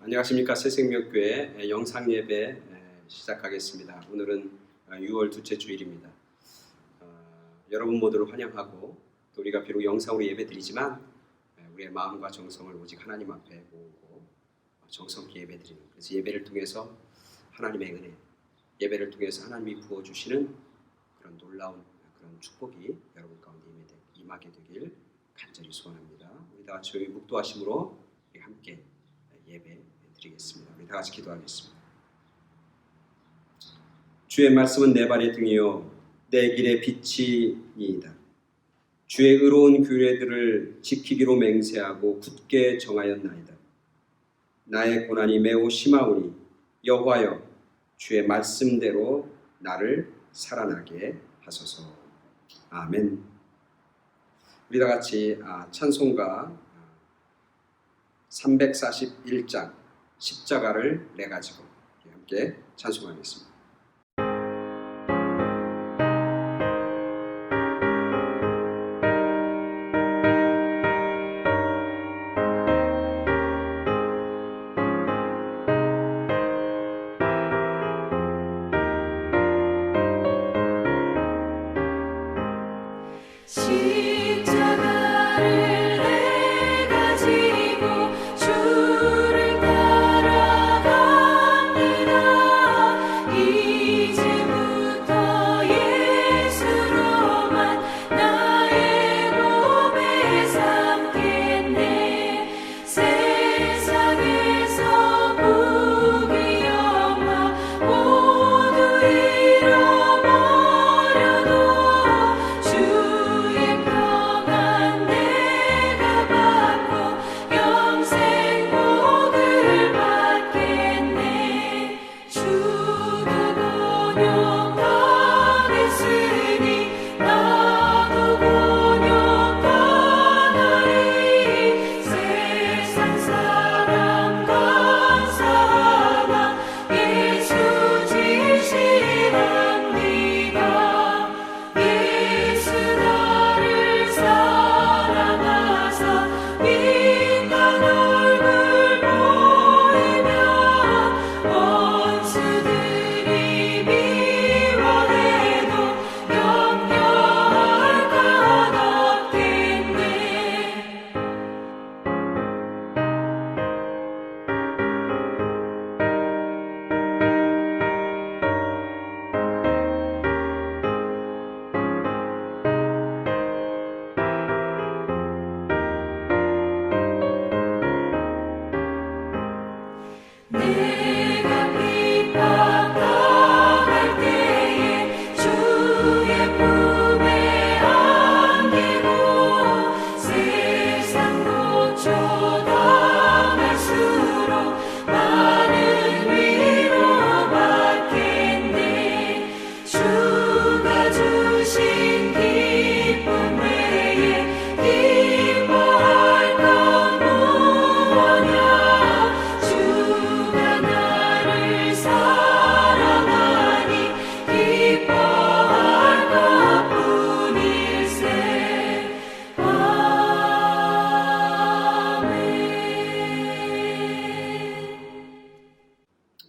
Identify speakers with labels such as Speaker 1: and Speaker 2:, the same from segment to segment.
Speaker 1: 안녕하십니까. 새생명교회 영상 예배 시작하겠습니다. 오늘은 6월 둘째 주일입니다. 여러분 모두를 환영하고 또 우리가 비록 영상으로 예배 드리지만 우리의 마음과 정성을 오직 하나님 앞에 모으고 정성케 예배 드리는, 그래서 예배를 통해서 하나님의 은혜, 예배를 통해서 하나님이 부어주시는 그런 놀라운 그런 축복이 여러분 가운데 임하게 되길 간절히 소원합니다. 우리 다 같이 묵도하심으로 함께 예배 드리겠습니다. 우리 다 같이 기도하겠습니다. 주의 말씀은 내 발의 등이요 내 길의 빛이니이다. 주의 의로운 규례들을 지키기로 맹세하고 굳게 정하였나이다. 나의 고난이 매우 심하오니 여호와여 주의 말씀대로 나를 살아나게 하소서. 아멘. 우리 다 같이 찬송가 341장 십자가를 내 가지고 함께 찬송하겠습니다.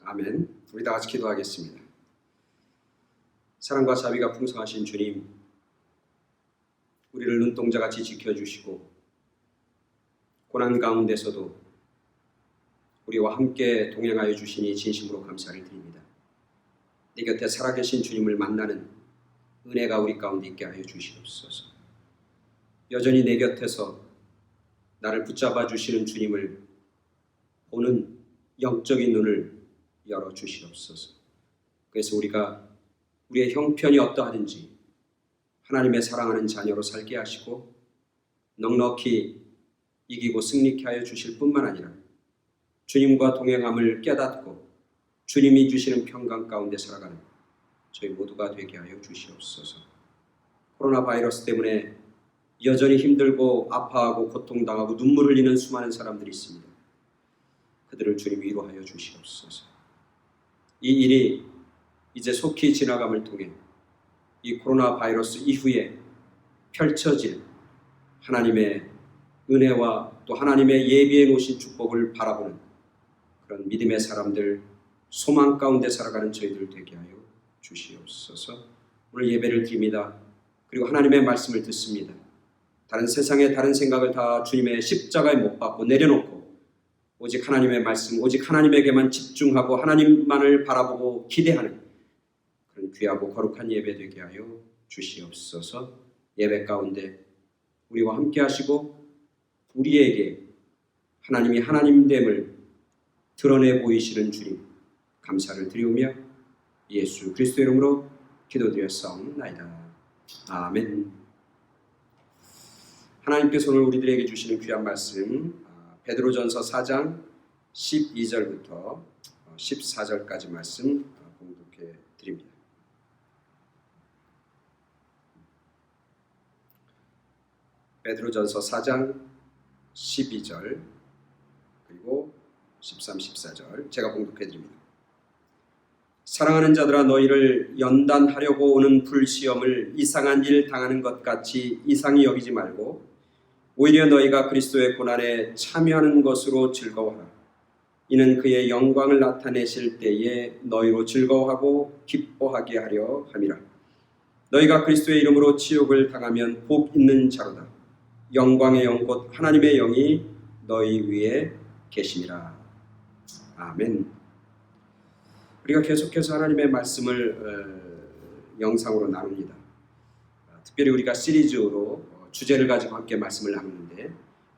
Speaker 1: 아멘. 우리 다 같이 기도하겠습니다. 사랑과 자비가 풍성하신 주님, 우리를 눈동자같이 지켜주시고 고난 가운데서도 우리와 함께 동행하여 주시니 진심으로 감사를 드립니다. 내 곁에 살아계신 주님을 만나는 은혜가 우리 가운데 있게 하여 주시옵소서. 여전히 내 곁에서 나를 붙잡아 주시는 주님을 보는 영적인 눈을 열어주시옵소서. 그래서 우리가 우리의 형편이 어떠하든지 하나님의 사랑하는 자녀로 살게 하시고 넉넉히 이기고 승리케 하여 주실 뿐만 아니라 주님과 동행함을 깨닫고 주님이 주시는 평강 가운데 살아가는 저희 모두가 되게 하여 주시옵소서. 코로나 바이러스 때문에 여전히 힘들고 아파하고 고통당하고 눈물 흘리는 수많은 사람들이 있습니다. 그들을 주님 위로하여 주시옵소서. 이 일이 이제 속히 지나감을 통해 이 코로나 바이러스 이후에 펼쳐질 하나님의 은혜와 또 하나님의 예비해 놓으신 축복을 바라보는 그런 믿음의 사람들, 소망 가운데 살아가는 저희들 되게 하여 주시옵소서. 오늘 예배를 드립니다. 그리고 하나님의 말씀을 듣습니다. 다른 세상의 다른 생각을 다 주님의 십자가에 못 박고 내려놓고 오직 하나님의 말씀, 오직 하나님에게만 집중하고 하나님만을 바라보고 기대하는 그런 귀하고 거룩한 예배 되게 하여 주시옵소서. 예배 가운데 우리와 함께 하시고 우리에게 하나님이 하나님됨을 드러내 보이시는 주님 감사를 드리오며 예수 그리스도의 이름으로 기도드렸사옵나이다. 아멘. 하나님께서 오늘 우리들에게 주시는 귀한 말씀 베드로전서 4장 12절부터 14절까지 말씀 공독해 드립니다. 베드로전서 4장 12절 그리고 13, 14절 제가 공독해 드립니다. 사랑하는 자들아 너희를 연단하려고 오는 불시험을 이상한 일 당하는 것 같이 이상히 여기지 말고 오히려 너희가 그리스도의 고난에 참여하는 것으로 즐거워하라. 이는 그의 영광을 나타내실 때에 너희로 즐거워하고 기뻐하게 하려 함이라. 너희가 그리스도의 이름으로 치욕을 당하면 복 있는 자로다. 영광의 영 곧 하나님의 영이 너희 위에 계심이라. 아멘. 우리가 계속해서 하나님의 말씀을 영상으로 나눕니다. 특별히 우리가 시리즈로 주제를 가지고 함께 말씀을 나누는데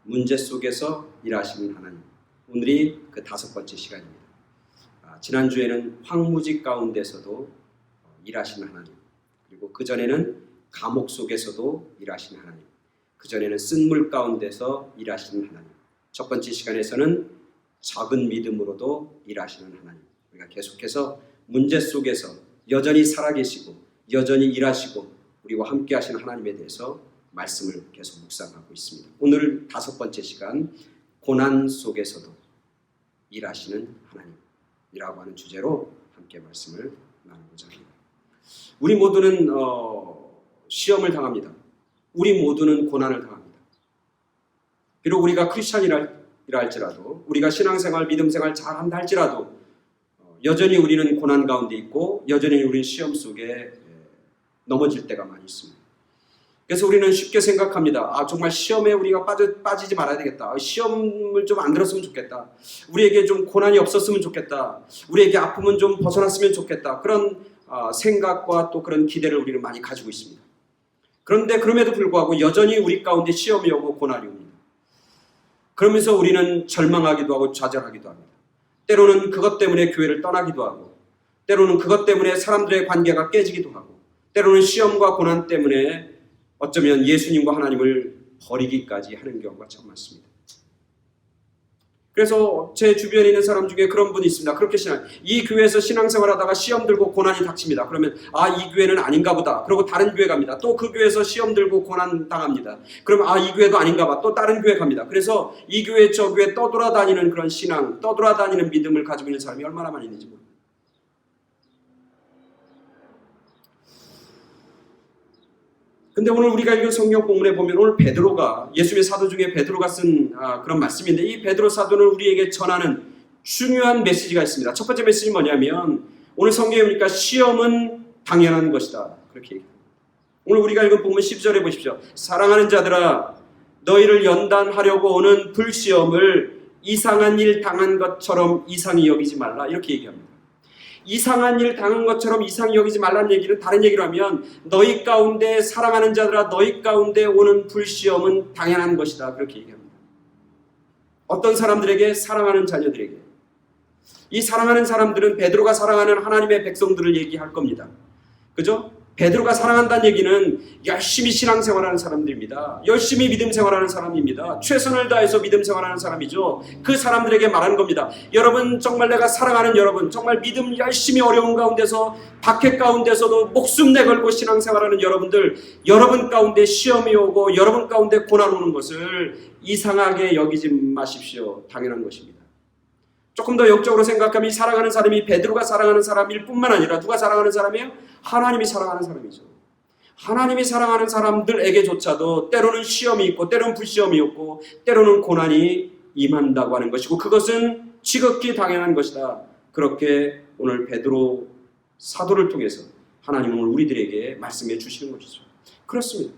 Speaker 1: 문제 속에서 일하시는 하나님. 오늘이 그 5번째 시간입니다. 지난주에는 황무지 가운데서도 일하시는 하나님, 그리고 그전에는 감옥 속에서도 일하시는 하나님, 그전에는 쓴물 가운데서 일하시는 하나님, 첫 번째 시간에서는 작은 믿음으로도 일하시는 하나님. 우리가 계속해서 문제 속에서 여전히 살아계시고 여전히 일하시고 우리와 함께 하시는 하나님에 대해서 말씀을 계속 묵상하고 있습니다. 오늘 5번째 시간 고난 속에서도 일하시는 하나님이라고 하는 주제로 함께 말씀을 나누고자 합니다. 우리 모두는 시험을 당합니다. 우리 모두는 고난을 당합니다. 비록 우리가 크리스찬이라 할지라도 우리가 신앙생활, 믿음생활 잘한다 할지라도 여전히 우리는 고난 가운데 있고 여전히 우리는 시험 속에 넘어질 때가 많이 있습니다. 그래서 우리는 쉽게 생각합니다. 정말 시험에 우리가 빠지지 말아야 되겠다. 시험을 좀 안 들었으면 좋겠다. 우리에게 좀 고난이 없었으면 좋겠다. 우리에게 아픔은 좀 벗어났으면 좋겠다. 그런 생각과 또 그런 기대를 우리는 많이 가지고 있습니다. 그런데 그럼에도 불구하고 여전히 우리 가운데 시험이 오고 고난이 옵니다. 그러면서 우리는 절망하기도 하고 좌절하기도 합니다. 때로는 그것 때문에 교회를 떠나기도 하고 때로는 그것 때문에 사람들의 관계가 깨지기도 하고 때로는 시험과 고난 때문에 어쩌면 예수님과 하나님을 버리기까지 하는 경우가 참 많습니다. 그래서 제 주변에 있는 사람 중에 그런 분이 있습니다. 그렇게 이 교회에서 신앙생활하다가 시험 들고 고난이 닥칩니다. 그러면 이 교회는 아닌가 보다. 그리고 다른 교회 갑니다. 또 그 교회에서 시험 들고 고난 당합니다. 그러면 이 교회도 아닌가 봐. 또 다른 교회 갑니다. 그래서 이 교회 저 교회 떠돌아다니는 그런 신앙, 떠돌아다니는 믿음을 가지고 있는 사람이 얼마나 많이 있는지 모릅니다. 근데 오늘 우리가 읽은 성경 본문에 보면 오늘 베드로가 예수님의 사도 중에 베드로가 쓴 그런 말씀인데 이 베드로 사도는 우리에게 전하는 중요한 메시지가 있습니다. 첫 번째 메시지는 뭐냐면 오늘 성경에 보니까 시험은 당연한 것이다. 그렇게 얘기합니다. 오늘 우리가 읽은 본문 10절에 보십시오. 사랑하는 자들아 너희를 연단하려고 오는 불시험을 이상한 일 당한 것처럼 이상히 여기지 말라. 이렇게 얘기합니다. 이상한 일 당한 것처럼 이상히 여기지 말라는 얘기는 다른 얘기로 하면 너희 가운데 사랑하는 자들아 너희 가운데 오는 불시험은 당연한 것이다. 그렇게 얘기합니다. 어떤 사람들에게? 사랑하는 자녀들에게. 이 사랑하는 사람들은 베드로가 사랑하는 하나님의 백성들을 얘기할 겁니다. 그죠? 베드로가 사랑한다는 얘기는 열심히 신앙생활하는 사람들입니다. 열심히 믿음생활하는 사람입니다. 최선을 다해서 믿음생활하는 사람이죠. 그 사람들에게 말하는 겁니다. 여러분 정말 내가 사랑하는 여러분 정말 믿음 열심히 어려운 가운데서 박해 가운데서도 목숨 내걸고 신앙생활하는 여러분들 여러분 가운데 시험이 오고 여러분 가운데 고난 오는 것을 이상하게 여기지 마십시오. 당연한 것입니다. 조금 더 영적으로 생각하면 이 사랑하는 사람이 베드로가 사랑하는 사람일 뿐만 아니라 누가 사랑하는 사람이에요? 하나님이 사랑하는 사람이죠. 하나님이 사랑하는 사람들에게조차도 때로는 시험이 있고 때로는 불시험이 있고 때로는 고난이 임한다고 하는 것이고 그것은 지극히 당연한 것이다. 그렇게 오늘 베드로 사도를 통해서 하나님은 오늘 우리들에게 말씀해 주시는 것이죠. 그렇습니다.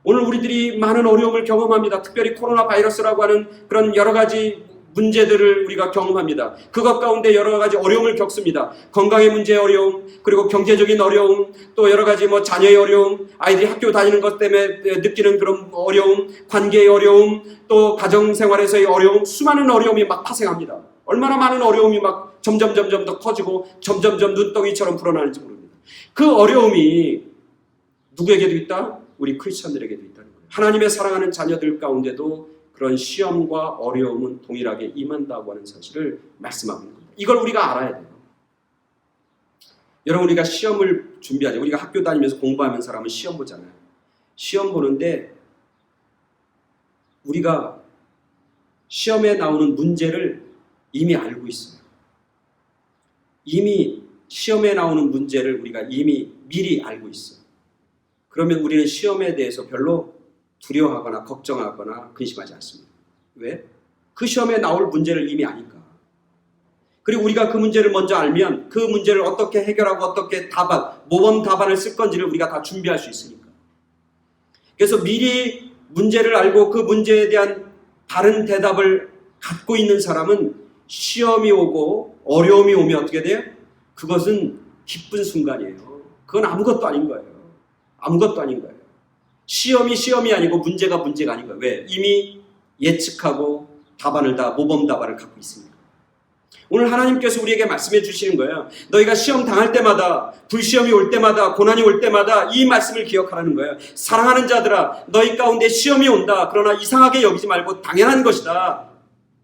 Speaker 1: 오늘 우리들이 많은 어려움을 경험합니다. 특별히 코로나 바이러스라고 하는 그런 여러 가지 문제들을 우리가 경험합니다. 그것 가운데 여러 가지 어려움을 겪습니다. 건강의 문제의 어려움, 그리고 경제적인 어려움, 또 여러 가지 자녀의 어려움, 아이들이 학교 다니는 것 때문에 느끼는 그런 어려움, 관계의 어려움, 또 가정생활에서의 어려움, 수많은 어려움이 막 파생합니다. 얼마나 많은 어려움이 막 점점 더 커지고 점점 눈덩이처럼 불어나는지 모릅니다. 그 어려움이 누구에게도 있다? 우리 크리스천들에게도 있다는 거예요. 하나님의 사랑하는 자녀들 가운데도 그런 시험과 어려움은 동일하게 임한다고 하는 사실을 말씀하고 있는 겁니다. 이걸 우리가 알아야 돼요. 여러분, 우리가 시험을 준비하죠. 우리가 학교 다니면서 공부하는 사람은 시험 보잖아요. 시험 보는데 우리가 시험에 나오는 문제를 이미 알고 있어요. 이미 시험에 나오는 문제를 우리가 이미 미리 알고 있어요. 그러면 우리는 시험에 대해서 별로 두려워하거나 걱정하거나 근심하지 않습니다. 왜? 그 시험에 나올 문제를 이미 아니까. 그리고 우리가 그 문제를 먼저 알면 그 문제를 어떻게 해결하고 어떻게 모범 답안을 쓸 건지를 우리가 다 준비할 수 있으니까. 그래서 미리 문제를 알고 그 문제에 대한 다른 대답을 갖고 있는 사람은 시험이 오고 어려움이 오면 어떻게 돼요? 그것은 기쁜 순간이에요. 그건 아무것도 아닌 거예요. 아무것도 아닌 거예요. 시험이 아니고 문제가 아닌 거예요. 왜? 이미 예측하고 모범 답안을 갖고 있으니까. 오늘 하나님께서 우리에게 말씀해 주시는 거예요. 너희가 시험 당할 때마다, 불시험이 올 때마다, 고난이 올 때마다 이 말씀을 기억하라는 거예요. 사랑하는 자들아, 너희 가운데 시험이 온다. 그러나 이상하게 여기지 말고 당연한 것이다.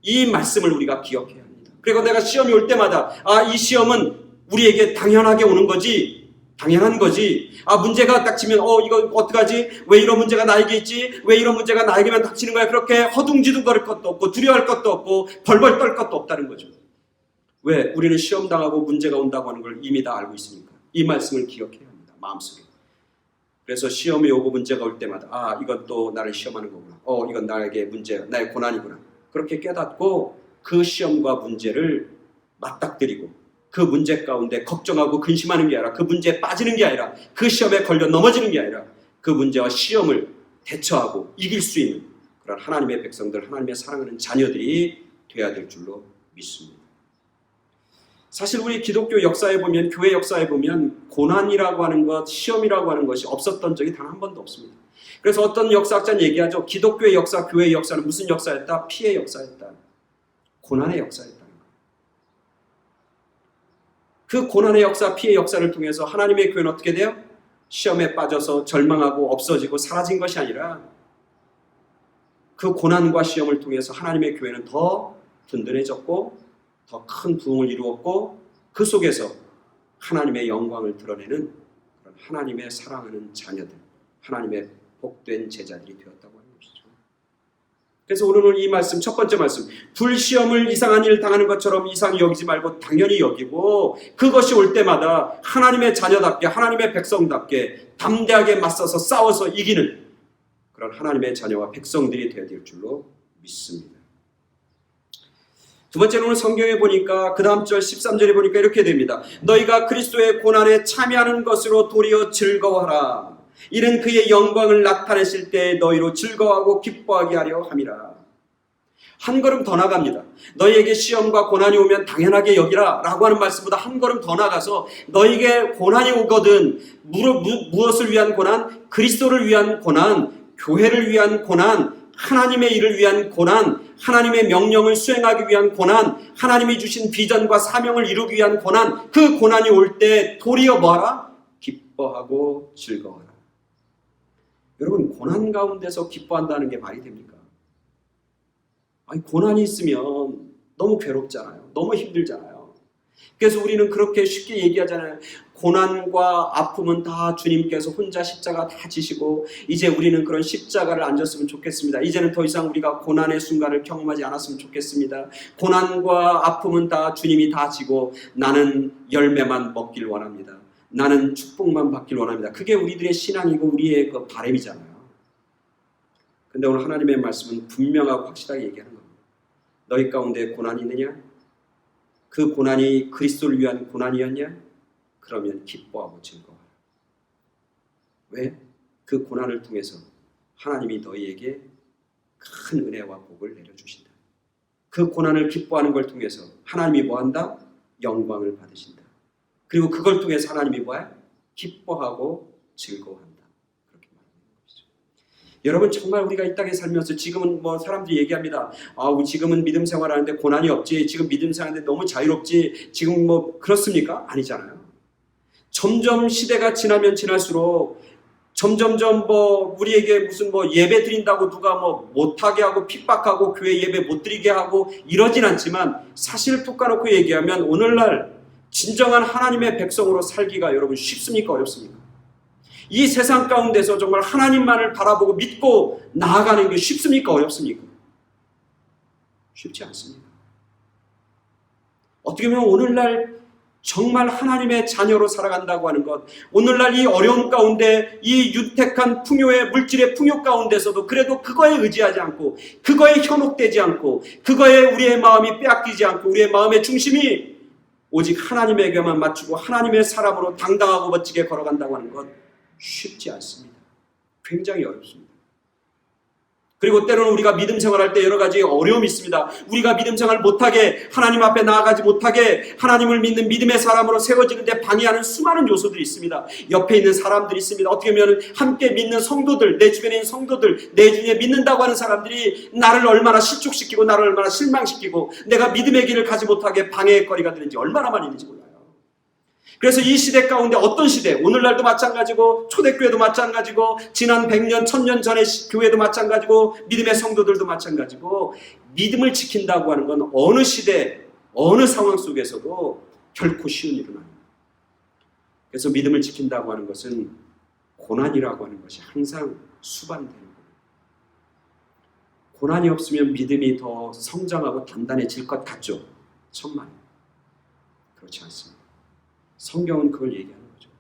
Speaker 1: 이 말씀을 우리가 기억해야 합니다. 그리고 내가 시험이 올 때마다 이 시험은 우리에게 당연하게 오는 거지, 당연한 거지. 문제가 딱 치면 이거 어떡하지? 왜 이런 문제가 나에게 있지? 왜 이런 문제가 나에게만 닥치는 거야? 그렇게 허둥지둥거릴 것도 없고 두려워할 것도 없고 벌벌 떨 것도 없다는 거죠. 왜? 우리는 시험 당하고 문제가 온다고 하는 걸 이미 다 알고 있으니까. 이 말씀을 기억해야 합니다. 마음속에. 그래서 시험이 오고 문제가 올 때마다 이건 또 나를 시험하는 거구나. 이건 나에게 문제야. 나의 고난이구나. 그렇게 깨닫고 그 시험과 문제를 맞닥뜨리고 그 문제 가운데 걱정하고 근심하는 게 아니라 그 문제에 빠지는 게 아니라 그 시험에 걸려 넘어지는 게 아니라 그 문제와 시험을 대처하고 이길 수 있는 그런 하나님의 백성들, 하나님의 사랑하는 자녀들이 되어야 될 줄로 믿습니다. 사실 우리 기독교 역사에 보면, 교회 역사에 보면 고난이라고 하는 것, 시험이라고 하는 것이 없었던 적이 단 한 번도 없습니다. 그래서 어떤 역사학자는 얘기하죠. 기독교의 역사, 교회의 역사는 무슨 역사였다? 피해의 역사였다. 고난의 역사였다. 그 고난의 역사, 피해의 역사를 통해서 하나님의 교회는 어떻게 돼요? 시험에 빠져서 절망하고 없어지고 사라진 것이 아니라 그 고난과 시험을 통해서 하나님의 교회는 더 든든해졌고 더 큰 부흥을 이루었고 그 속에서 하나님의 영광을 드러내는 그런 하나님의 사랑하는 자녀들, 하나님의 복된 제자들이 되었다고 하는 것이죠. 그래서 오늘은 이 말씀, 첫 번째 말씀, 불시험을 이상한 일 당하는 것처럼 이상히 여기지 말고 당연히 여기고 그것이 올 때마다 하나님의 자녀답게, 하나님의 백성답게 담대하게 맞서서 싸워서 이기는 그런 하나님의 자녀와 백성들이 되어야 될 줄로 믿습니다. 두 번째는 오늘 성경에 보니까 그 다음 절 13절에 보니까 이렇게 됩니다. 너희가 그리스도의 고난에 참여하는 것으로 도리어 즐거워하라. 이는 그의 영광을 나타내실 때 너희로 즐거워하고 기뻐하게 하려 함이라. 한 걸음 더 나갑니다. 너희에게 시험과 고난이 오면 당연하게 여기라 라고 하는 말씀보다 한 걸음 더 나가서 너희에게 고난이 오거든 무엇을 위한 고난? 그리스도를 위한 고난, 교회를 위한 고난, 하나님의 일을 위한 고난, 하나님의 명령을 수행하기 위한 고난, 하나님이 주신 비전과 사명을 이루기 위한 고난, 그 고난이 올 때 도리어 뭐하라? 기뻐하고 즐거워하라. 여러분, 고난 가운데서 기뻐한다는 게 말이 됩니까? 고난이 있으면 너무 괴롭잖아요. 너무 힘들잖아요. 그래서 우리는 그렇게 쉽게 얘기하잖아요. 고난과 아픔은 다 주님께서 혼자 십자가 다 지시고 이제 우리는 그런 십자가를 안 졌으면 좋겠습니다. 이제는 더 이상 우리가 고난의 순간을 경험하지 않았으면 좋겠습니다. 고난과 아픔은 다 주님이 다 지고 나는 열매만 먹길 원합니다. 나는 축복만 받길 원합니다. 그게 우리들의 신앙이고 우리의 그 바람이잖아요. 근데 오늘 하나님의 말씀은 분명하고 확실하게 얘기하는 겁니다. 너희 가운데 고난이 있느냐? 그 고난이 그리스도를 위한 고난이었냐? 그러면 기뻐하고 즐거워하라. 왜? 그 고난을 통해서 하나님이 너희에게 큰 은혜와 복을 내려주신다. 그 고난을 기뻐하는 걸 통해서 하나님이 뭐한다? 영광을 받으신다. 그리고 그걸 통해서 하나님이 뭐야? 기뻐하고 즐거워한다. 그렇게 말하는 것이죠. 여러분, 정말 우리가 이 땅에 살면서 지금은 뭐 사람들이 얘기합니다. 지금은 믿음 생활하는데 고난이 없지. 지금 믿음 생활하는데 너무 자유롭지. 지금 뭐 그렇습니까? 아니잖아요. 점점 시대가 지나면 지날수록 점점점 우리에게 무슨 예배 드린다고 누가 못하게 하고 핍박하고 교회 예배 못 드리게 하고 이러진 않지만, 사실 툭 까놓고 얘기하면 오늘날 진정한 하나님의 백성으로 살기가 여러분 쉽습니까? 어렵습니까? 이 세상 가운데서 정말 하나님만을 바라보고 믿고 나아가는 게 쉽습니까? 어렵습니까? 쉽지 않습니다. 어떻게 보면 오늘날 정말 하나님의 자녀로 살아간다고 하는 것, 오늘날 이 어려움 가운데 이 윤택한 풍요의 물질의 풍요 가운데서도 그래도 그거에 의지하지 않고, 그거에 현혹되지 않고, 그거에 우리의 마음이 빼앗기지 않고, 우리의 마음의 중심이 오직 하나님에게만 맞추고 하나님의 사람으로 당당하고 멋지게 걸어간다고 하는 것 쉽지 않습니다. 굉장히 어렵습니다. 그리고 때로는 우리가 믿음 생활할 때 여러 가지 어려움이 있습니다. 우리가 믿음 생활 못하게, 하나님 앞에 나아가지 못하게, 하나님을 믿는 믿음의 사람으로 세워지는 데 방해하는 수많은 요소들이 있습니다. 옆에 있는 사람들이 있습니다. 어떻게 보면 함께 믿는 성도들, 내 주변에 있는 성도들, 내 주위에 믿는다고 하는 사람들이 나를 얼마나 실족시키고 나를 얼마나 실망시키고 내가 믿음의 길을 가지 못하게 방해의 거리가 되는지 얼마나 많이 있는지 몰라요. 그래서 이 시대 가운데 어떤 시대, 오늘날도 마찬가지고 초대교회도 마찬가지고 지난 100년, 1000년 전의 교회도 마찬가지고 믿음의 성도들도 마찬가지고, 믿음을 지킨다고 하는 건 어느 시대, 어느 상황 속에서도 결코 쉬운 일은 아닙니다. 그래서 믿음을 지킨다고 하는 것은 고난이라고 하는 것이 항상 수반되는 거예요. 고난이 없으면 믿음이 더 성장하고 단단해질 것 같죠? 천만에. 그렇지 않습니다. 성경은 그걸 얘기하는 거죠.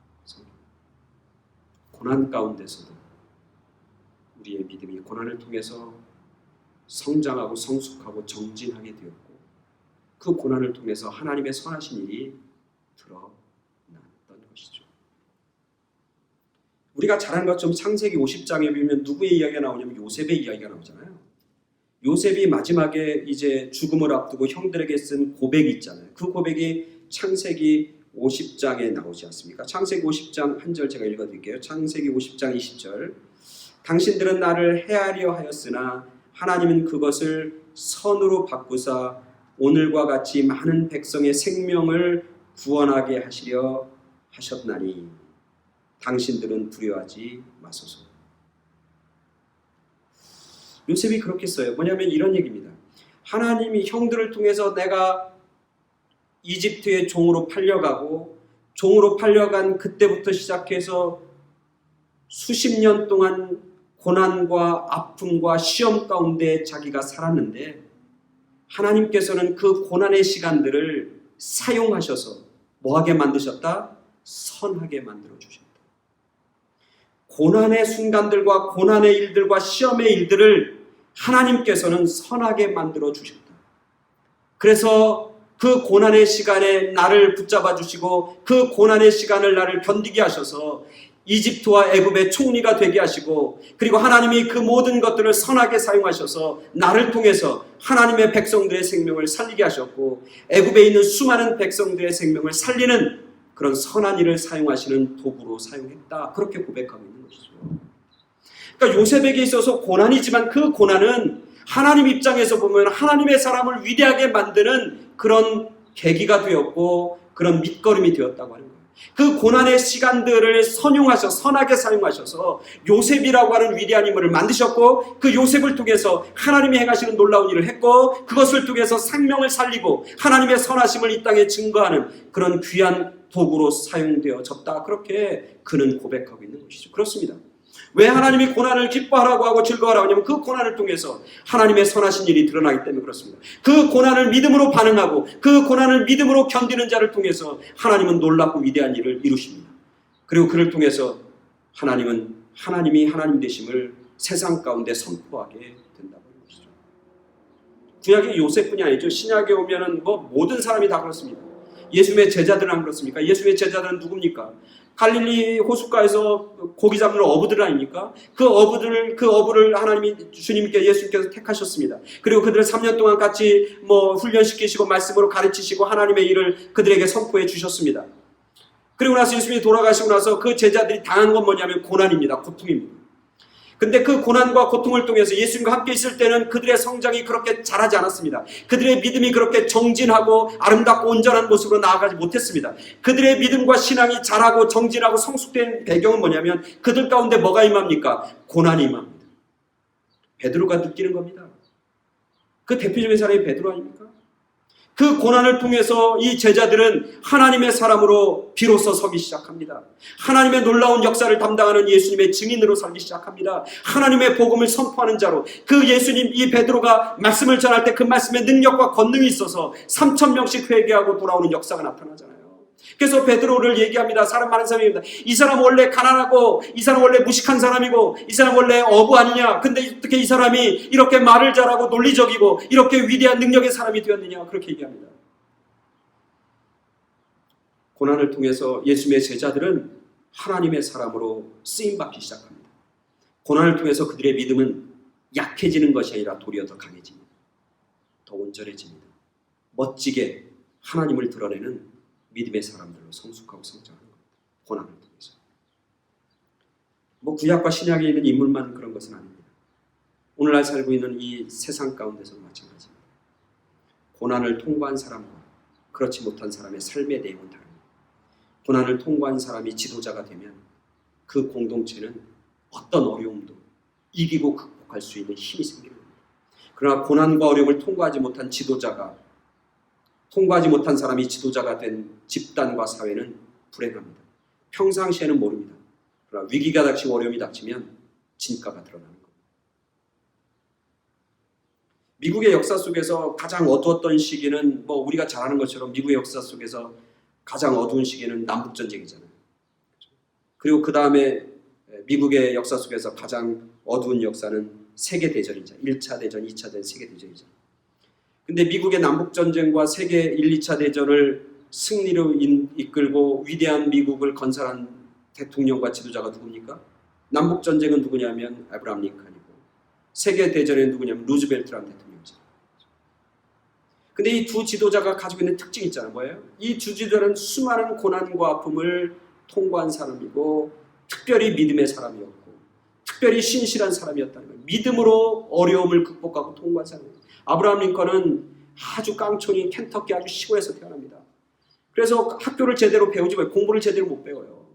Speaker 1: 고난 가운데서도 우리의 믿음이 고난을 통해서 성장하고 성숙하고 정진하게 되었고, 그 고난을 통해서 하나님의 선하신 일이 드러났던 것이죠. 우리가 잘 아는 것처럼 창세기 50장에 보면 누구의 이야기가 나오냐면 요셉의 이야기가 나오잖아요. 요셉이 마지막에 이제 죽음을 앞두고 형들에게 쓴 고백이 있잖아요. 그 고백이 창세기 50장에 나오지 않습니까? 창세기 50장 한 절 제가 읽어드릴게요. 창세기 50장 20절. 당신들은 나를 해하려 하였으나 하나님은 그것을 선으로 바꾸사 오늘과 같이 많은 백성의 생명을 구원하게 하시려 하셨나니 당신들은 두려워하지 마소서. 요셉이 그렇게 써요. 뭐냐면 이런 얘기입니다. 하나님이 형들을 통해서 내가 이집트의 종으로 팔려가고, 종으로 팔려간 그때부터 시작해서 수십 년 동안 고난과 아픔과 시험 가운데 자기가 살았는데, 하나님께서는 그 고난의 시간들을 사용하셔서 뭐하게 만드셨다? 선하게 만들어 주셨다. 고난의 순간들과 고난의 일들과 시험의 일들을 하나님께서는 선하게 만들어 주셨다. 그래서 그 고난의 시간에 나를 붙잡아 주시고, 그 고난의 시간을 나를 견디게 하셔서 이집트와 애굽의 총리가 되게 하시고, 그리고 하나님이 그 모든 것들을 선하게 사용하셔서 나를 통해서 하나님의 백성들의 생명을 살리게 하셨고, 애굽에 있는 수많은 백성들의 생명을 살리는 그런 선한 일을 사용하시는 도구로 사용했다. 그렇게 고백하고 있는 것이죠. 그러니까 요셉에게 있어서 고난이지만 그 고난은 하나님 입장에서 보면 하나님의 사람을 위대하게 만드는 그런 계기가 되었고, 그런 밑거름이 되었다고 하는 거예요. 그 고난의 시간들을 선하게 사용하셔서 요셉이라고 하는 위대한 인물을 만드셨고, 그 요셉을 통해서 하나님이 행하시는 놀라운 일을 했고, 그것을 통해서 생명을 살리고 하나님의 선하심을 이 땅에 증거하는 그런 귀한 도구로 사용되어졌다. 그렇게 그는 고백하고 있는 것이죠. 그렇습니다. 왜 하나님이 고난을 기뻐하라고 하고 즐거워하라고 하냐면 그 고난을 통해서 하나님의 선하신 일이 드러나기 때문에 그렇습니다. 그 고난을 믿음으로 반응하고 그 고난을 믿음으로 견디는 자를 통해서 하나님은 놀랍고 위대한 일을 이루십니다. 그리고 그를 통해서 하나님이 하나님 되심을 세상 가운데 선포하게 된다고 하는 것이죠. 구약의 요셉뿐이 아니죠. 신약에 오면은 뭐 모든 사람이 다 그렇습니다. 예수님의 제자들은 안 그렇습니까? 예수님의 제자들은 누굽니까? 갈릴리 호숫가에서 고기 잡는 어부들 아닙니까? 그 어부를 하나님이 주님께 예수님께서 택하셨습니다. 그리고 그들을 3년 동안 같이 훈련시키시고 말씀으로 가르치시고 하나님의 일을 그들에게 선포해 주셨습니다. 그리고 나서 예수님이 돌아가시고 나서 그 제자들이 당한 건 뭐냐면 고난입니다. 고통입니다. 근데 그 고난과 고통을 통해서 예수님과 함께 있을 때는 그들의 성장이 그렇게 자라지 않았습니다. 그들의 믿음이 그렇게 정진하고 아름답고 온전한 모습으로 나아가지 못했습니다. 그들의 믿음과 신앙이 자라고 정진하고 성숙된 배경은 뭐냐면 그들 가운데 뭐가 임합니까? 고난이 임합니다. 베드로가 느끼는 겁니다. 그 대표적인 사람이 베드로 아닙니까? 그 고난을 통해서 이 제자들은 하나님의 사람으로 비로소 서기 시작합니다. 하나님의 놀라운 역사를 담당하는 예수님의 증인으로 살기 시작합니다. 하나님의 복음을 선포하는 자로 그 예수님 이 베드로가 말씀을 전할 때 그 말씀의 능력과 권능이 있어서 3,000명씩 회개하고 돌아오는 역사가 나타나잖아요. 그래서 베드로를 얘기합니다. 사람 많은 사람입니다. 이 사람 원래 가난하고 이 사람 원래 무식한 사람이고 이 사람 원래 어부 아니냐. 근데 어떻게 이 사람이 이렇게 말을 잘하고 논리적이고 이렇게 위대한 능력의 사람이 되었느냐. 그렇게 얘기합니다. 고난을 통해서 예수님의 제자들은 하나님의 사람으로 쓰임받기 시작합니다. 고난을 통해서 그들의 믿음은 약해지는 것이 아니라 도리어 더 강해집니다. 더 온전해집니다. 멋지게 하나님을 드러내는 믿음의 사람들로 성숙하고 성장하는 겁니다. 고난을 통해서. 구약과 신약에 있는 인물만 그런 것은 아닙니다. 오늘날 살고 있는 이 세상 가운데서도 마찬가지입니다. 고난을 통과한 사람과 그렇지 못한 사람의 삶의 내용은 다릅니다. 고난을 통과한 사람이 지도자가 되면 그 공동체는 어떤 어려움도 이기고 극복할 수 있는 힘이 생깁니다. 그러나 고난과 어려움을 통과하지 못한 사람이 지도자가 된 집단과 사회는 불행합니다. 평상시에는 모릅니다. 그러나 위기가 닥치고 어려움이 닥치면 진가가 드러나는 겁니다. 미국의 역사 속에서 가장 어두웠던 시기는 우리가 잘 아는 것처럼 미국의 역사 속에서 가장 어두운 시기는 남북전쟁이잖아요. 그리고 그 다음에 미국의 역사 속에서 가장 어두운 역사는 세계대전이죠. 1차 대전, 2차 대전, 세계대전이죠. 근데 미국의 남북전쟁과 세계 1, 2차 대전을 승리로 이끌고 위대한 미국을 건설한 대통령과 지도자가 누굽니까? 남북전쟁은 누구냐면 아브라함 링컨이고 세계대전은 누구냐면 루즈벨트라는 대통령이죠. 근데 이 두 지도자가 가지고 있는 특징이 있잖아요. 뭐예요? 이 두 지도자는 수많은 고난과 아픔을 통과한 사람이고 특별히 믿음의 사람이었고 특별히 신실한 사람이었다는 거예요. 믿음으로 어려움을 극복하고 통과한 사람이에요. 아브라함 링컨은 아주 깡촌인 켄터키 아주 시골에서 태어납니다. 그래서 학교를 제대로 배우지 못해요. 공부를 제대로 못 배워요.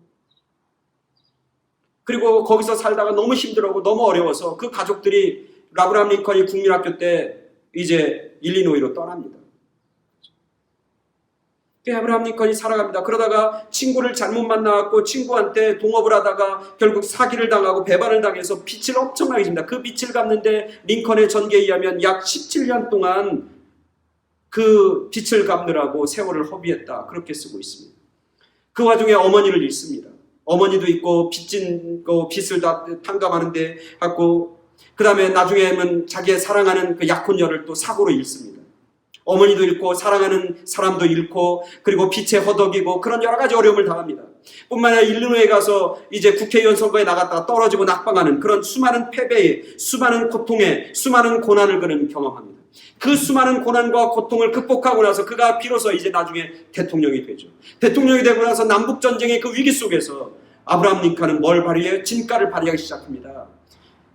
Speaker 1: 그리고 거기서 살다가 너무 힘들고 너무 어려워서 그 가족들이 아브라함 링컨이 국민학교 때 이제 일리노이로 떠납니다. 아브라함 링컨이 살아갑니다. 그러다가 친구를 잘못 만나갖고 친구한테 동업을 하다가 결국 사기를 당하고 배반을 당해서 빚을 엄청나게 집니다. 그 빚을 갚는데 링컨의 전개에 의하면 약 17년 동안 그 빚을 갚느라고 세월을 허비했다. 그렇게 쓰고 있습니다. 그 와중에 어머니를 잃습니다. 어머니도 있고 빚진 빚을 다 탕감하는데 하고 그 다음에 나중에는 자기의 사랑하는 그 약혼녀를 또 사고로 잃습니다. 어머니도 잃고 사랑하는 사람도 잃고 그리고 빚에 허덕이고 그런 여러 가지 어려움을 당합니다. 뿐만 아니라 일리노이에 가서 이제 국회의원 선거에 나갔다가 떨어지고 낙방하는 그런 수많은 패배에 수많은 고통에 수많은 고난을 그는 경험합니다. 그 수많은 고난과 고통을 극복하고 나서 그가 비로소 이제 나중에 대통령이 되죠. 대통령이 되고 나서 남북전쟁의 그 위기 속에서 아브라함 링컨은 뭘 발휘해요? 진가를 발휘하기 시작합니다.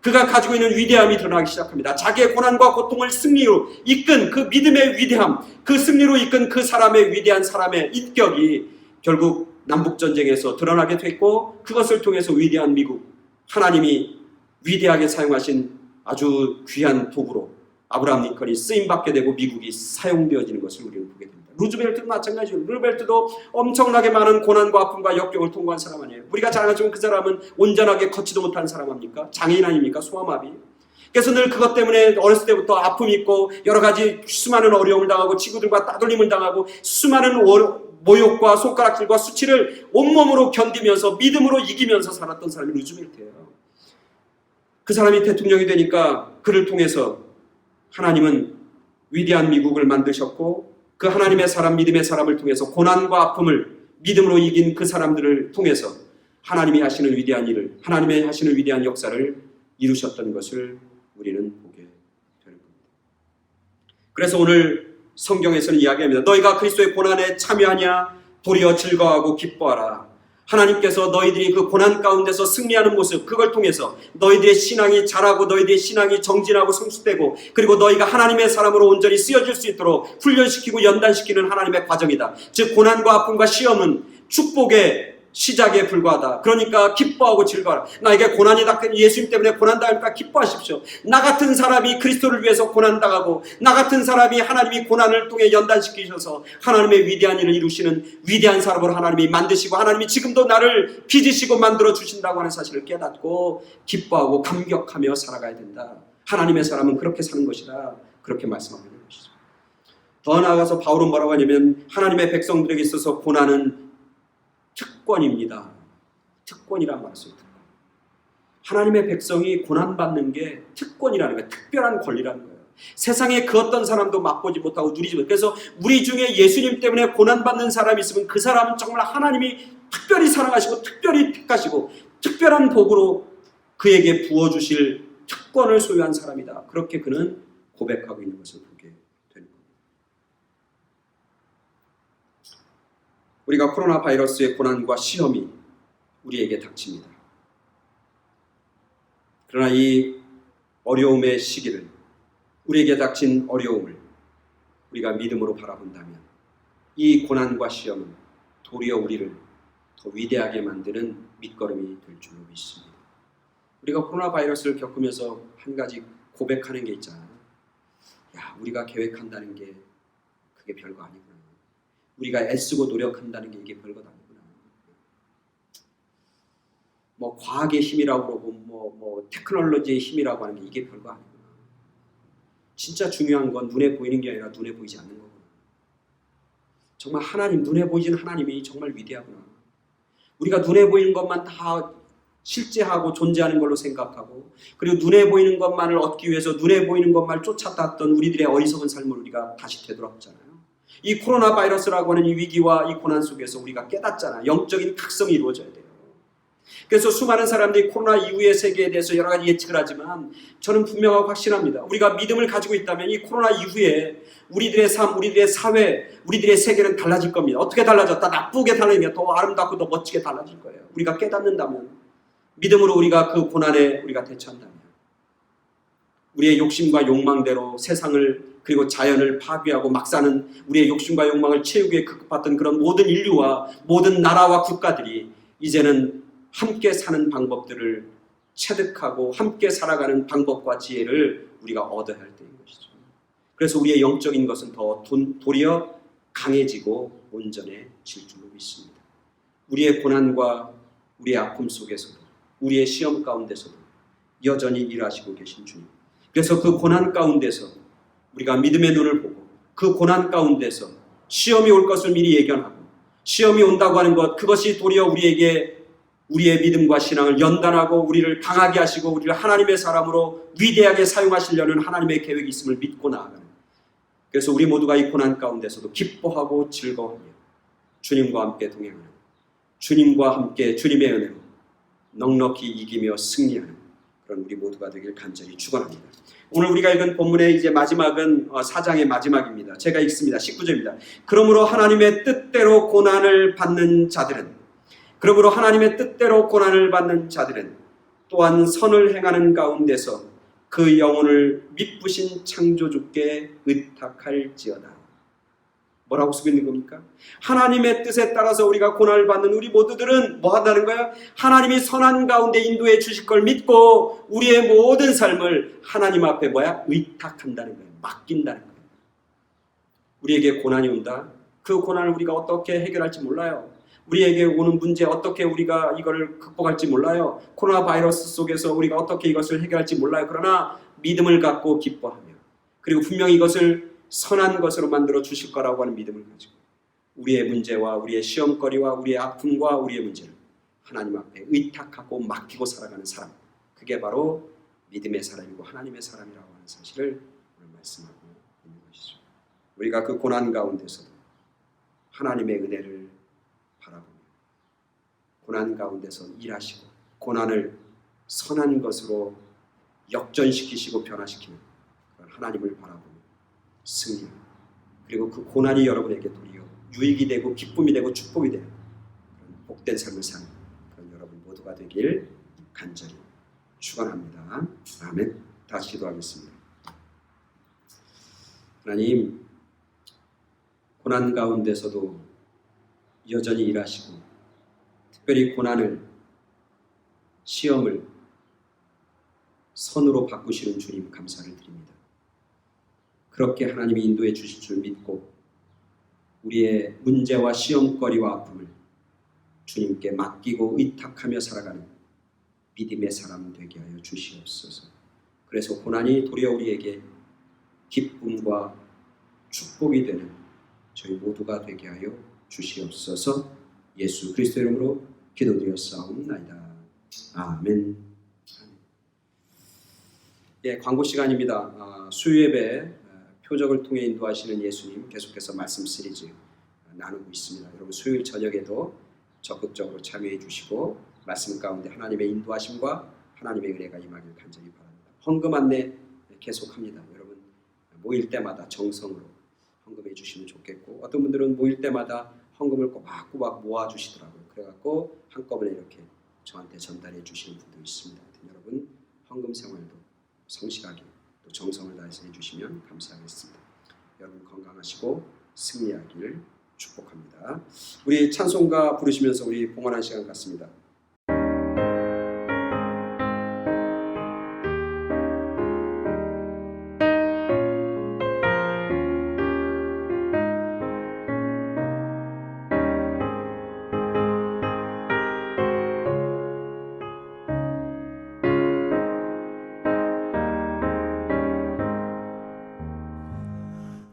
Speaker 1: 그가 가지고 있는 위대함이 드러나기 시작합니다. 자기의 고난과 고통을 승리로 이끈 그 믿음의 위대함, 그 승리로 이끈 그 사람의 위대한 사람의 인격이 결국 남북전쟁에서 드러나게 됐고 그것을 통해서 위대한 미국, 하나님이 위대하게 사용하신 아주 귀한 도구로 아브라함 링컨이 쓰임받게 되고 미국이 사용되어지는 것을 우리는 보게 됩니다. 루즈벨트도 마찬가지예요. 루즈벨트도 엄청나게 많은 고난과 아픔과 역경을 통과한 사람 아니에요. 우리가 잘 알지만 그 사람은 온전하게 걷지도 못한 사람 아닙니까? 장애인 아닙니까? 소아마비. 그래서 늘 그것 때문에 어렸을 때부터 아픔이 있고 여러 가지 수많은 어려움을 당하고 친구들과 따돌림을 당하고 수많은 모욕과 손가락질과 수치를 온몸으로 견디면서 믿음으로 이기면서 살았던 사람이 루즈벨트예요. 그 사람이 대통령이 되니까 그를 통해서 하나님은 위대한 미국을 만드셨고 그 하나님의 사람, 믿음의 사람을 통해서 고난과 아픔을 믿음으로 이긴 그 사람들을 통해서 하나님이 하시는 위대한 일을, 하나님의 하시는 위대한 역사를 이루셨던 것을 우리는 보게 되는 겁니다. 그래서 오늘 성경에서는 이야기합니다. 너희가 그리스도의 고난에 참여하냐? 도리어 즐거워하고 기뻐하라. 하나님께서 너희들이 그 고난 가운데서 승리하는 모습, 그걸 통해서 너희들의 신앙이 자라고 너희들의 신앙이 정진하고 성숙되고 그리고 너희가 하나님의 사람으로 온전히 쓰여질 수 있도록 훈련시키고 연단시키는 하나님의 과정이다. 즉 고난과 아픔과 시험은 축복의 시작에 불과하다. 그러니까 기뻐하고 즐거워라. 나에게 고난이 닥친 예수님 때문에 고난당하니까 기뻐하십시오. 나 같은 사람이 그리스도를 위해서 고난당하고 나 같은 사람이 하나님이 고난을 통해 연단시키셔서 하나님의 위대한 일을 이루시는 위대한 사람으로 하나님이 만드시고 하나님이 지금도 나를 빚으시고 만들어 주신다고 하는 사실을 깨닫고 기뻐하고 감격하며 살아가야 된다. 하나님의 사람은 그렇게 사는 것이다. 그렇게 말씀하는 것이죠. 더 나아가서 바울은 뭐라고 하냐면 하나님의 백성들에게 있어서 고난은 특권입니다. 특권이란 말을 써요. 특권. 하나님의 백성이 고난받는 게 특권이라는 거예요. 특별한 권리라는 거예요. 세상에 그 어떤 사람도 맛보지 못하고 누리지 못하고 그래서 우리 중에 예수님 때문에 고난받는 사람이 있으면 그 사람은 정말 하나님이 특별히 사랑하시고 특별히 택하시고 특별한 복으로 그에게 부어주실 특권을 소유한 사람이다. 그렇게 그는 고백하고 있는 것을 보게 되는 겁니다. 우리가 코로나 바이러스의 고난과 시험이 우리에게 닥칩니다. 그러나 이 어려움의 시기를, 우리에게 닥친 어려움을 우리가 믿음으로 바라본다면 이 고난과 시험은 도리어 우리를 더 위대하게 만드는 밑거름이 될 줄로 믿습니다. 우리가 코로나 바이러스를 겪으면서 한 가지 고백하는 게 있잖아요. 야, 우리가 계획한다는 게 그게 별거 아니구나. 우리가 애쓰고 노력한다는 게 이게 별것 아니구나. 뭐 과학의 힘이라고 그러고 뭐 테크놀로지의 힘이라고 하는 게 이게 별거 아니구나. 진짜 중요한 건 눈에 보이는 게 아니라 눈에 보이지 않는 거구나. 정말 하나님, 눈에 보이는 하나님이 정말 위대하구나. 우리가 눈에 보이는 것만 다 실제하고 존재하는 걸로 생각하고 그리고 눈에 보이는 것만을 얻기 위해서 눈에 보이는 것만을 쫓아갔던 우리들의 어리석은 삶을 우리가 다시 되돌아봤잖아요. 이 코로나 바이러스라고 하는 이 위기와 이 고난 속에서 우리가 깨닫잖아요. 영적인 각성이 이루어져야 돼요. 그래서 수많은 사람들이 코로나 이후의 세계에 대해서 여러 가지 예측을 하지만 저는 분명하고 확신합니다. 우리가 믿음을 가지고 있다면 이 코로나 이후에 우리들의 삶, 우리들의 사회, 우리들의 세계는 달라질 겁니다. 어떻게 달라졌다? 나쁘게 달라지면 더 아름답고 더 멋지게 달라질 거예요. 우리가 깨닫는다면, 믿음으로 우리가 그 고난에 우리가 대처한다면, 우리의 욕심과 욕망대로 세상을 그리고 자연을 파괴하고 막 사는 우리의 욕심과 욕망을 채우기 위해 급급했던 그런 모든 인류와 모든 나라와 국가들이 이제는 함께 사는 방법들을 체득하고 함께 살아가는 방법과 지혜를 우리가 얻어야 할 때인 것이죠. 그래서 우리의 영적인 것은 더 도리어 강해지고 온전해질 줄로 믿습니다. 우리의 고난과 우리의 아픔 속에서도 우리의 시험 가운데서도 여전히 일하시고 계신 주님. 그래서 그 고난 가운데서 우리가 믿음의 눈을 보고 그 고난 가운데서 시험이 올 것을 미리 예견하고 시험이 온다고 하는 것, 그것이 도리어 우리에게 우리의 믿음과 신앙을 연단하고 우리를 강하게 하시고 우리를 하나님의 사람으로 위대하게 사용하시려는 하나님의 계획이 있음을 믿고 나아가는, 그래서 우리 모두가 이 고난 가운데서도 기뻐하고 즐거워하며 주님과 함께 동행하는, 주님과 함께 주님의 은혜로 넉넉히 이기며 승리하는 그런 우리 모두가 되길 간절히 축원합니다. 오늘 우리가 읽은 본문의 이제 마지막은 4장의 마지막입니다. 제가 읽습니다. 19절입니다. 그러므로 하나님의 뜻대로 고난을 받는 자들은 또한 선을 행하는 가운데서 그 영혼을 미쁘신 창조주께 의탁할지어다. 뭐라고 쓰고 있는 겁니까? 하나님의 뜻에 따라서 우리가 고난을 받는 우리 모두들은 뭐 한다는 거예요? 하나님이 선한 가운데 인도해 주실 걸 믿고 우리의 모든 삶을 하나님 앞에 의탁한다는 거예요. 맡긴다는 거예요. 우리에게 고난이 온다. 그 고난을 우리가 어떻게 해결할지 몰라요. 우리에게 오는 문제 어떻게 우리가 이걸 극복할지 몰라요. 코로나 바이러스 속에서 우리가 어떻게 이것을 해결할지 몰라요. 그러나 믿음을 갖고 기뻐하며 그리고 분명히 이것을 선한 것으로 만들어 주실 거라고 하는 믿음을 가지고 우리의 문제와 우리의 시험거리와 우리의 아픔과 우리의 문제를 하나님 앞에 의탁하고 맡기고 살아가는 사람, 그게 바로 믿음의 사람이고 하나님의 사람이라고 하는 사실을 오늘 말씀하고 있는 것이죠. 우리가 그 고난 가운데서도 하나님의 은혜를 바라보며 고난 가운데서 일하시고 고난을 선한 것으로 역전시키시고 변화시키는 그런 하나님을 바라보며 승리하고, 그리고 그 고난이 여러분에게 도리어 유익이 되고 기쁨이 되고 축복이 되는 그런 복된 삶을 사는 그런 여러분 모두가 되길 간절히 축원합니다. 아멘. 다시 기도하겠습니다. 하나님, 고난 가운데서도 여전히 일하시고 특별히 고난을, 시험을 선으로 바꾸시는 주님 감사를 드립니다. 그렇게 하나님이 인도해 주실 줄 믿고 우리의 문제와 시험거리와 아픔을 주님께 맡기고 의탁하며 살아가는 믿음의 사람 되게 하여 주시옵소서. 그래서 고난이 도리어 우리에게 기쁨과 축복이 되는 저희 모두가 되게 하여 주시옵소서. 예수 그리스도의 이름으로 기도드렸사옵나이다. 아멘. 예, 광고 시간입니다. 수요예배 표적을 통해 인도하시는 예수님 계속해서 말씀 시리즈 나누고 있습니다. 여러분 수요일 저녁에도 적극적으로 참여해 주시고 말씀 가운데 하나님의 인도하심과 하나님의 은혜가 임하길 간절히 바랍니다. 헌금 안내 계속합니다. 여러분 모일 때마다 정성으로 헌금해 주시면 좋겠고, 어떤 분들은 모일 때마다 헌금을 꼬박꼬박 모아주시더라고요. 그래갖고 한꺼번에 이렇게 저한테 전달해 주시는 분도 있습니다. 여러분 헌금 생활도 성실하게 또 정성을 다해서 해주시면 감사하겠습니다. 여러분 건강하시고 승리하기를 축복합니다. 우리 찬송가 부르시면서 우리 봉헌한 시간 갖습니다.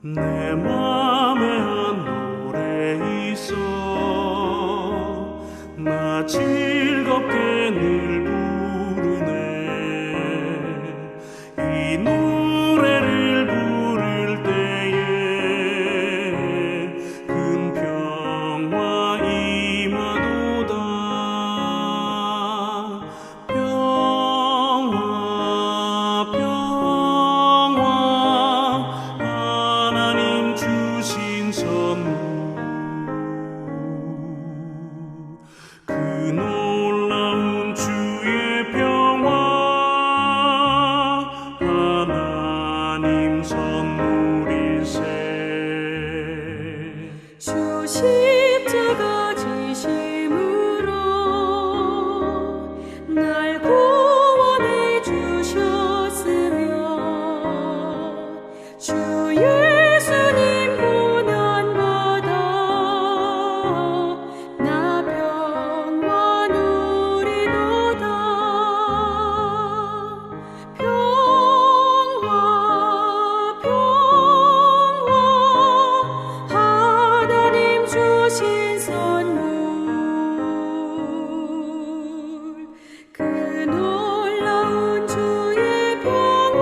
Speaker 2: 내 맘에 한 노래 있어 나 즐겁게 늘 부르네. 이 노래를 부를 때에 큰 평화 임하도다. 평화 평화 하나님 주신 선물, 그 놀라운 주의 평화 하나님 선물일세.
Speaker 3: 주 십자가 지심으로 날 구원해 주셨으며 주 예수님 고난받아 나 평화 누리도다. 평화 평화 하나님 주신 선물, 그 놀라운 주의 평화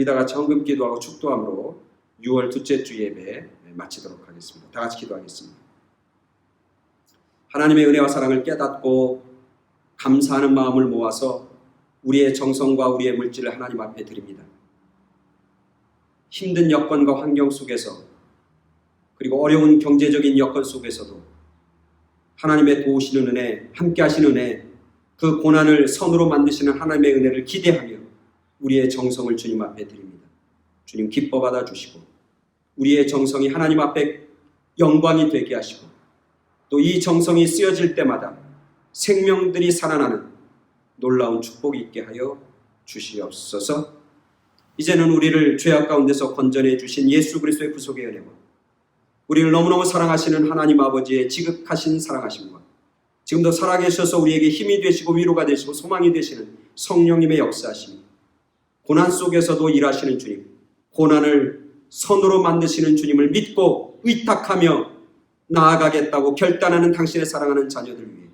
Speaker 1: 우리 다 같이 헌금 기도하고 축도함으로 6월 둘째 주 예배 마치도록 하겠습니다. 다 같이 기도하겠습니다. 하나님의 은혜와 사랑을 깨닫고 감사하는 마음을 모아서 우리의 정성과 우리의 물질을 하나님 앞에 드립니다. 힘든 여건과 환경 속에서 그리고 어려운 경제적인 여건 속에서도 하나님의 도우시는 은혜, 함께 하시는 은혜, 그 고난을 선으로 만드시는 하나님의 은혜를 기대하며 우리의 정성을 주님 앞에 드립니다. 주님 기뻐 받아주시고 우리의 정성이 하나님 앞에 영광이 되게 하시고 또 이 정성이 쓰여질 때마다 생명들이 살아나는 놀라운 축복이 있게 하여 주시옵소서. 이제는 우리를 죄악 가운데서 건져내 주신 예수 그리스도의 구속의 은혜와 우리를 너무너무 사랑하시는 하나님 아버지의 지극하신 사랑하심과 지금도 살아계셔서 우리에게 힘이 되시고 위로가 되시고 소망이 되시는 성령님의 역사하심이 고난 속에서도 일하시는 주님, 고난을 선으로 만드시는 주님을 믿고 의탁하며 나아가겠다고 결단하는 당신의 사랑하는 자녀들 위해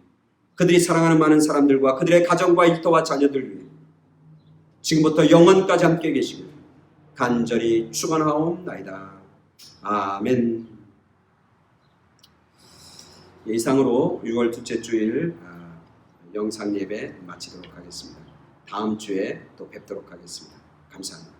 Speaker 1: 그들이 사랑하는 많은 사람들과 그들의 가정과 일터와 자녀들 위해 지금부터 영원까지 함께 계시고 간절히 축원하옵나이다. 아멘. 이상으로 6월 둘째 주일 영상 예배 마치도록 하겠습니다. 다음 주에 또 뵙도록 하겠습니다. 감사합니다.